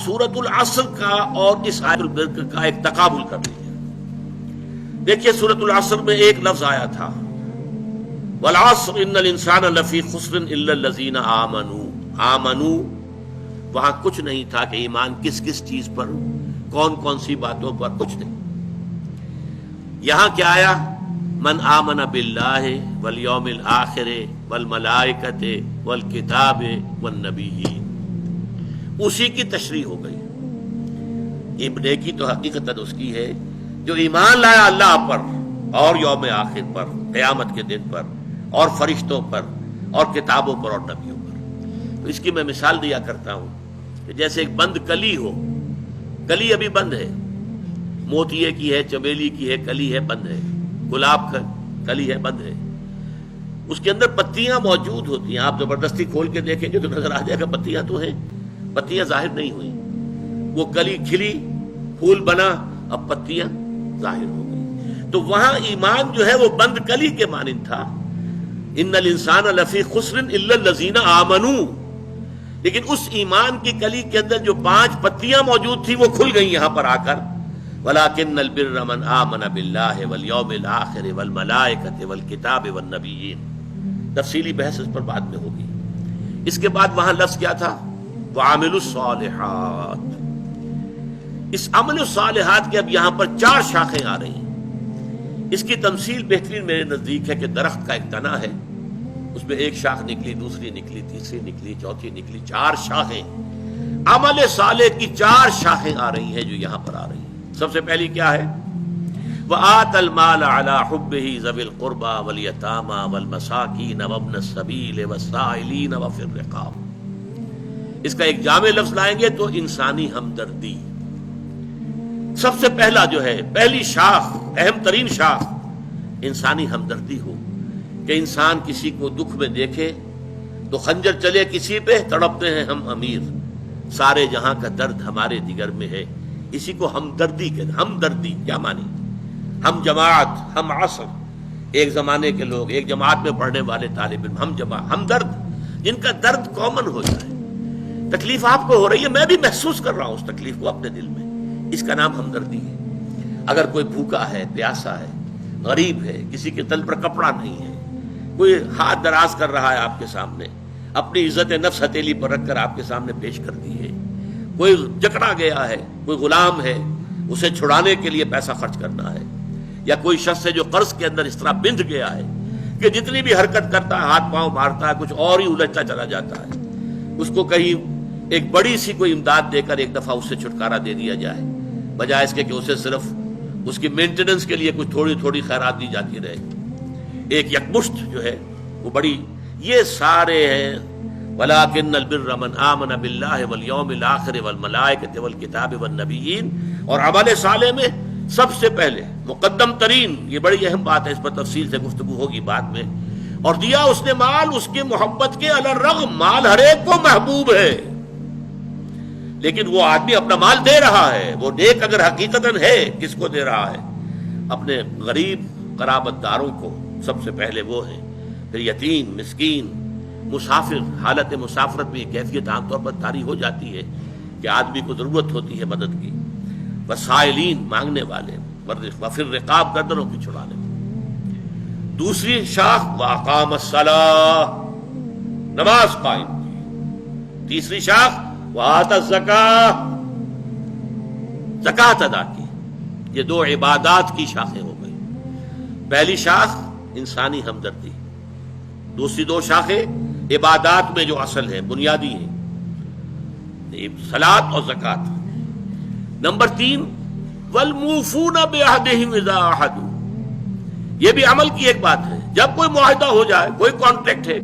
سورۃ العصر کا اور اس آیت البرق کا ایک تقابل کر لیجیے. دیکھیے سورۃ العصر میں ایک لفظ آیا تھا والعصر ان الانسان لفی خسر الا الذین آمنوا. وہاں کچھ نہیں تھا کہ ایمان کس کس چیز پر، کون کون سی باتوں پر، کچھ نہیں. یہاں کیا آیا؟ من آمن باللہ والیوم الآخر والملائکۃ والکتاب والنبیین. اسی کی تشریح ہو گئی. یہ نیکی تو حقیقتاً اس کی ہے جو ایمان لایا اللہ پر اور یوم آخر پر، قیامت کے دن پر، اور فرشتوں پر، اور کتابوں پر، اور نبیوں پر. تو اس کی میں مثال دیا کرتا ہوں کہ جیسے ایک بند کلی ہو، کلی ابھی بند ہے، موتیے کی ہے، چمیلی کی ہے، کلی ہے، بند ہے، گلاب کا کلی ہے، بند ہے. اس کے اندر پتیاں موجود ہوتی ہیں. آپ زبردستی کھول کے دیکھیں گے تو نظر آ جائے گا پتیاں تو ہیں، پتیاں ظاہر نہیں ہوئی. وہ کلی کھلی، پھول بنا، اب پتیاں ظاہر ہو گئی. تو وہاں ایمان جو ہے وہ بند کلی کے مانند تھا. ان الانسان لفی خسر الا الذین آمنوا. لیکن اس ایمان کی کلی کے اندر جو 5 پتیاں موجود تھی وہ کھل گئی یہاں پر آ کر. وَلَٰكِنَّ الْبِرَّ مَنْ آمَنَ بِاللَّهِ وَالْيَوْمِ الْآخِرِ وَالْمَلَائِكَةِ وَالْكِتَابِ وَالنَّبِيِّينَ. تفصیلی بحث اس پر بعد میں ہوگی. اس کے بعد وہاں لفظ کیا تھا؟ وَعَمِلُوا الصَّالِحَاتِ. اس عمل الصالحات کے اب یہاں پر 4 شاخیں آ رہی ہیں. اس کی تمثیل بہترین میرے نزدیک ہے کہ درخت کا ایک تنا ہے، اس میں ایک شاخ نکلی، دوسری نکلی، تیسری نکلی، چوتھی نکلی، 4 شاخیں. عمل صالح کی 4 شاخیں آ رہی ہیں جو یہاں پر آ رہی ہیں. سب سے پہلی کیا ہے؟ وَآتَى الْمَالَ عَلَىٰ حُبِّهِ ذَوِي الْقُرْبَىٰ وَالْيَتَامَىٰ وَالْمَسَاكِينَ وَابْنَ السَّبِيلِ وَالسَّائِلِينَ وَفِي الرِّقَابِ. اس کا ایک جامع لفظ لائیں گے تو انسانی ہمدردی. سب سے پہلا جو ہے، پہلی شاخ، اہم ترین شاخ انسانی ہمدردی ہو کہ انسان کسی کو دکھ میں دیکھے تو خنجر چلے کسی پہ، تڑپتے ہیں ہم امیر، سارے جہاں کا درد ہمارے جگر میں ہے. اسی کو ہمدردی کہتے ہیں. ہمدردی کیا مانی؟ ہم جماعت، ہم عصر، ایک زمانے کے لوگ، ایک جماعت میں پڑھنے والے طالب علم، ہم جماعت، ہم درد، جن کا درد کامن ہو جائے. تکلیف آپ کو ہو رہی ہے، میں بھی محسوس کر رہا ہوں اس تکلیف کو اپنے دل میں، اس کا نام ہمدردی ہے. اگر کوئی بھوکا ہے، پیاسا ہے، غریب ہے، کسی کے تل پر کپڑا نہیں ہے، کوئی ہاتھ دراز کر رہا ہے آپ کے سامنے، اپنی عزت نفس ہتھیلی پر رکھ کر آپ کے سامنے پیش کر دی ہے، کوئی جکڑا گیا ہے، کوئی غلام ہے، اسے چھڑانے کے لیے پیسہ خرچ کرنا ہے، یا کوئی شخص ہے جو قرض کے اندر اس طرح بندھ گیا ہے کہ جتنی بھی حرکت کرتا ہے، ہاتھ پاؤں مارتا ہے، کچھ اور ہی الجھتا چلا جاتا ہے. اس کو کہیں ایک بڑی سی کوئی امداد دے کر ایک دفعہ اس سے چھٹکارا دے دیا جائے، بجائے اس کے کہ اسے صرف اس کی مینٹیننس کے لیے کچھ تھوڑی تھوڑی خیرات دی جاتی رہے. ایک یکمشت جو ہے وہ بڑی، یہ سارے ہیں. وَلَٰكِنَّ الْبِرَّ مَنْ آمَنَ بِاللَّهِ وَالْيَوْمِ الْآخِرِ وَالْمَلَائِكَةِ وَالْكِتَابِ وَالنَّبِيِّينَ. اور عمل صالح میں سب سے پہلے مقدم ترین، یہ بڑی اہم بات ہے، اس پر تفصیل سے گفتگو ہوگی بعد میں. اور دیا اس نے مال اس کی محبت کے علی الرغم. مال ہر ایک کو محبوب ہے، لیکن وہ آدمی اپنا مال دے رہا ہے، وہ نیک اگر حقیقتاً ہے، کس کو دے رہا ہے؟ اپنے غریب قرابت داروں کو سب سے پہلے وہ ہیں، پھر یتیم، مسکین، مسافر. حالت مسافرت میں یہ کیفیت عام طور پر طاری ہو جاتی ہے کہ آدمی کو ضرورت ہوتی ہے مدد کی. وسائلین، مانگنے والے، وفی الرقاب، گردنوں کی چھڑانے. دوسری شاخ واقام الصلاۃ، نماز قائم کی. تیسری شاخ وآت الزکاۃ، زکوٰۃ ادا کی. یہ 2 عبادات کی شاخیں ہو گئی. پہلی شاخ انسانی ہمدردی، دوسری 2 شاخیں عبادات میں جو اصل ہے، بنیادی ہے، صلاۃ اور زکوٰۃ. نمبر 3 والموفون بعہدہم اذا عاہدوا. یہ بھی عمل کی ایک بات ہے. جب کوئی معاہدہ ہو جائے، کوئی کانٹریکٹ ہے،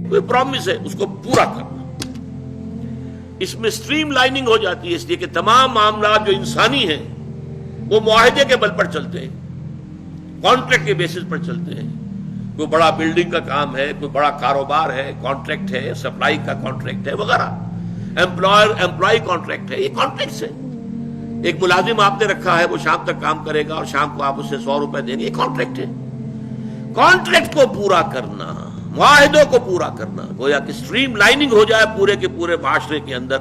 کوئی پرومس ہے، اس کو پورا کرنا. اس میں سٹریم لائننگ ہو جاتی ہے، اس لیے کہ تمام معاملات جو انسانی ہیں وہ معاہدے کے بل پر چلتے ہیں، کانٹریکٹ کے بیسس پر چلتے ہیں. کوئی بڑا بلڈنگ کا کام ہے، کوئی بڑا کاروبار ہے، کانٹریکٹ ہے، سپلائی کا کانٹریکٹ ہے وغیرہ، امپلائی کانٹریکٹ ہے، یہ کانٹریکٹس ہے. ایک ملازم آپ نے رکھا ہے، وہ شام تک کام کرے گا اور شام کو آپ اسے 100 روپے دیں گے، یہ کانٹریکٹ ہے. کانٹریکٹ کو پورا کرنا، معاہدوں کو پورا کرنا، گویا کہ اسٹریم لائننگ ہو جائے پورے کے پورے معاشرے کے اندر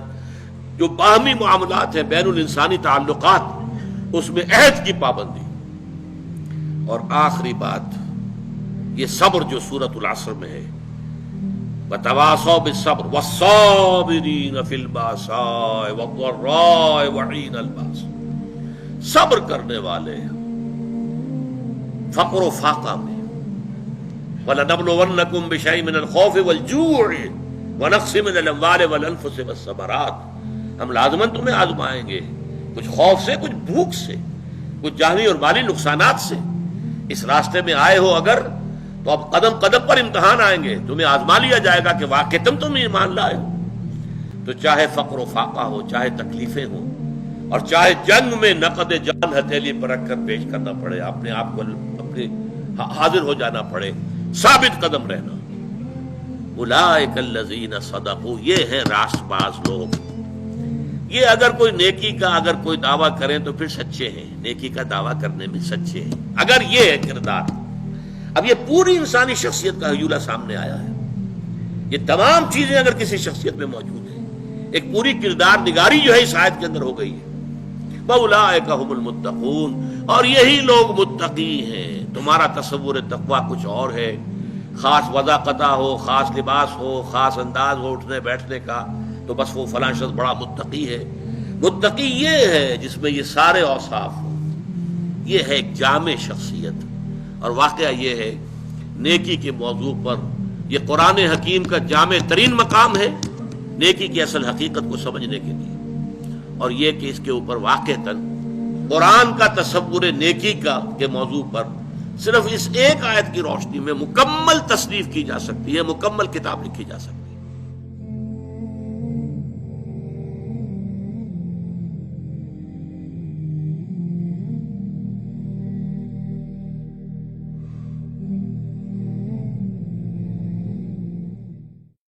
جو باہمی معاملات ہیں، بین الانسانی تعلقات، اس میں عہد کی پابندی۔ اور آخری بات یہ صبر جو سورۃ العصر میں ہے، وَتَوَاصَوْا بِالصَّبْرِ وَالصَّابِرِينَ فِي الْبَأْسَاءِ وَالضَّرَّاءِ وَحِينَ الْبَأْسِ، صبر کرنے والے فقر و فاقہ میں، وَلَنَبْلُوَنَّكُمْ بِشَيْءٍ مِّنَ الْخَوْفِ وَالْجُوعِ وَنَقْصٍ مِّنَ الْأَمْوَالِ وَالْأَنفُسِ وَالثَّمَرَاتِ، ہم لازماً تمہیں آزمائیں گے، کچھ خوف سے، کچھ بھوک سے، کچھ جانی اور مالی نقصانات سے۔ اس راستے میں آئے ہو اگر تو اب قدم قدم پر امتحان آئیں گے، تمہیں آزما لیا جائے گا کہ واقعتاً تم ایمان لائے ہو۔ تو چاہے فقر و فاقہ ہو، چاہے تکلیفیں ہوں، اور چاہے جنگ میں نقد جان ہتھیلی پر رکھ کر پیش کرنا پڑے، اپنے آپ کو اپنے حاضر ہو جانا پڑے، ثابت قدم رہنا۔ اولئک الذین صدقوا، یہ ہیں راست باز لوگ۔ یہ اگر کوئی نیکی کا اگر کوئی دعویٰ کریں تو پھر سچے ہیں، نیکی کا دعویٰ کرنے میں سچے ہیں، اگر یہ ہے کردار۔ اب یہ پوری انسانی شخصیت کا حجولہ سامنے آیا ہے، یہ تمام چیزیں اگر کسی شخصیت میں موجود ہیں، ایک پوری کردار نگاری جو ہے اس آیت کے اندر ہو گئی ہے۔ وَأُولَٰئِكَ هُمُ الْمُتَّقُونَ، اور یہی لوگ متقی ہیں۔ تمہارا تصور تقویٰ کچھ اور ہے، خاص وضاقتہ ہو، خاص لباس ہو، خاص انداز ہو اٹھنے بیٹھنے کا، تو بس وہ فلاں شخص بڑا متقی ہے۔ متقی یہ ہے جس میں یہ سارے اوصاف ہوں، یہ ہے ایک جامع شخصیت۔ اور واقعہ یہ ہے نیکی کے موضوع پر یہ قرآن حکیم کا جامع ترین مقام ہے نیکی کی اصل حقیقت کو سمجھنے کے لیے، اور یہ کہ اس کے اوپر واقعتاً قرآن کا تصور نیکی کا کے موضوع پر صرف اس ایک آیت کی روشنی میں مکمل تصنیف کی جا سکتی ہے، مکمل کتاب لکھی جا سکتی ہے۔